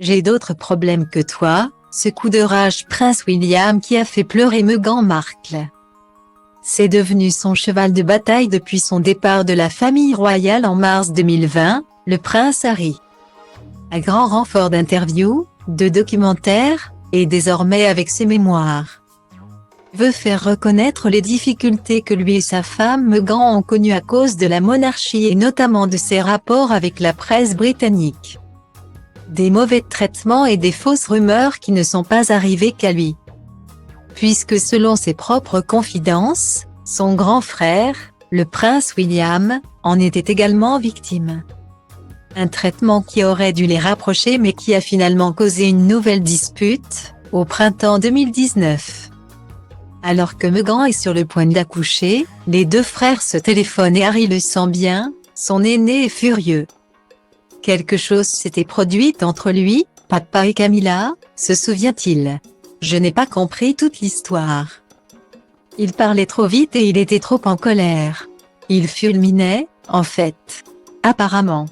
J'ai d'autres problèmes que toi, ce coup de rage Prince William qui a fait pleurer Meghan Markle. C'est devenu son cheval de bataille depuis son départ de la famille royale en mars 2020, le prince Harry. À grand renfort d'interviews, de documentaires, et désormais avec ses mémoires, veut faire reconnaître les difficultés que lui et sa femme Meghan ont connues à cause de la monarchie et notamment de ses rapports avec la presse britannique. Des mauvais traitements et des fausses rumeurs qui ne sont pas arrivées qu'à lui. Puisque selon ses propres confidences, son grand frère, le prince William, en était également victime. Un traitement qui aurait dû les rapprocher mais qui a finalement causé une nouvelle dispute, au printemps 2019. Alors que Meghan est sur le point d'accoucher, les deux frères se téléphonent et Harry le sent bien, son aîné est furieux. Quelque chose s'était produit entre lui, papa et Camilla, se souvient-il. Je n'ai pas compris toute l'histoire. Il parlait trop vite et il était trop en colère. Il fulminait, en fait. Apparemment.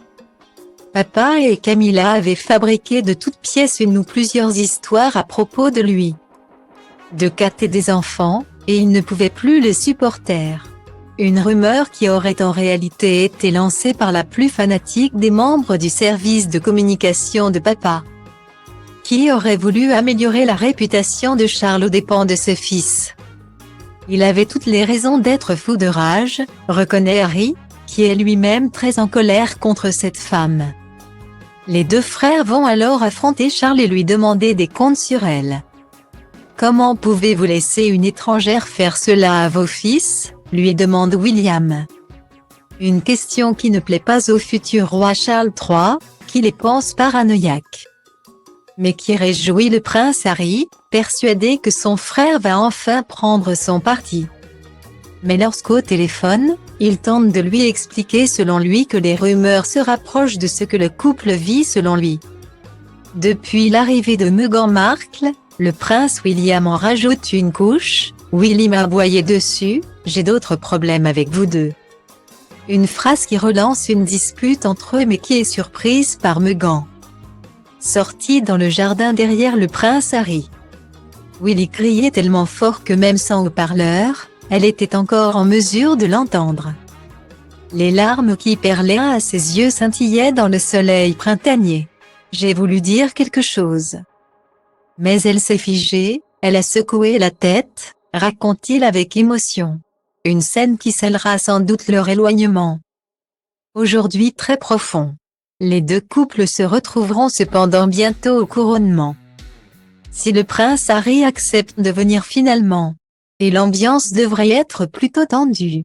Papa et Camilla avaient fabriqué de toutes pièces une ou plusieurs histoires à propos de lui. De Kate et des enfants, et ils ne pouvaient plus les supporter. Une rumeur qui aurait en réalité été lancée par la plus fanatique des membres du service de communication de papa, qui aurait voulu améliorer la réputation de Charles aux dépens de ses fils. Il avait toutes les raisons d'être fou de rage, reconnaît Harry, qui est lui-même très en colère contre cette femme. Les deux frères vont alors affronter Charles et lui demander des comptes sur elle. Comment pouvez-vous laisser une étrangère faire cela à vos fils, lui demande William. Une question qui ne plaît pas au futur roi Charles III, qui les pense paranoïaques. Mais qui réjouit le prince Harry, persuadé que son frère va enfin prendre son parti. Mais lorsqu'au téléphone, il tente de lui expliquer selon lui que les rumeurs se rapprochent de ce que le couple vit selon lui. Depuis l'arrivée de Meghan Markle, le prince William en rajoute une couche, Willy m'a aboyé dessus, j'ai d'autres problèmes avec vous deux. Une phrase qui relance une dispute entre eux mais qui est surprise par Meghan. Sortie dans le jardin derrière le prince Harry. Willy criait tellement fort que même sans haut-parleur, elle était encore en mesure de l'entendre. Les larmes qui perlaient à ses yeux scintillaient dans le soleil printanier. J'ai voulu dire quelque chose. Mais elle s'est figée, elle a secoué la tête, raconte-t-il avec émotion. Une scène qui scellera sans doute leur éloignement. Aujourd'hui très profond. Les deux couples se retrouveront cependant bientôt au couronnement. Si le prince Harry accepte de venir finalement, et l'ambiance devrait être plutôt tendue.